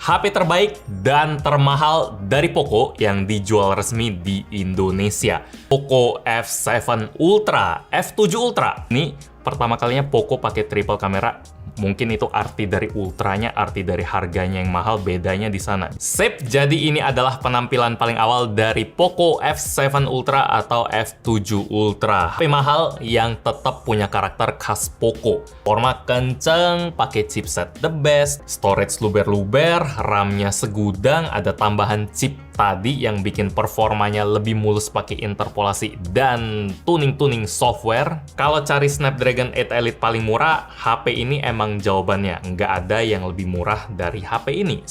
HP terbaik dan termahal dari Poco yang dijual resmi di Indonesia. Poco F7 Ultra, F7 Ultra. Ini pertama kalinya Poco pakai triple kamera. Mungkin itu arti dari ultranya, arti dari harganya yang mahal, bedanya di sana. Sip, jadi ini adalah penampilan paling awal dari Poco F7 Ultra atau F7 Ultra. HP mahal yang tetap punya karakter khas Poco. Format kenceng, pakai chipset the best, storage luber-luber, RAM-nya segudang, ada tambahan chip tadi yang bikin performanya lebih mulus pakai interpolasi dan tuning-tuning software. Kalau cari Snapdragon 8 Elite paling murah, HP ini emang jawabannya. Nggak ada yang lebih murah dari HP ini.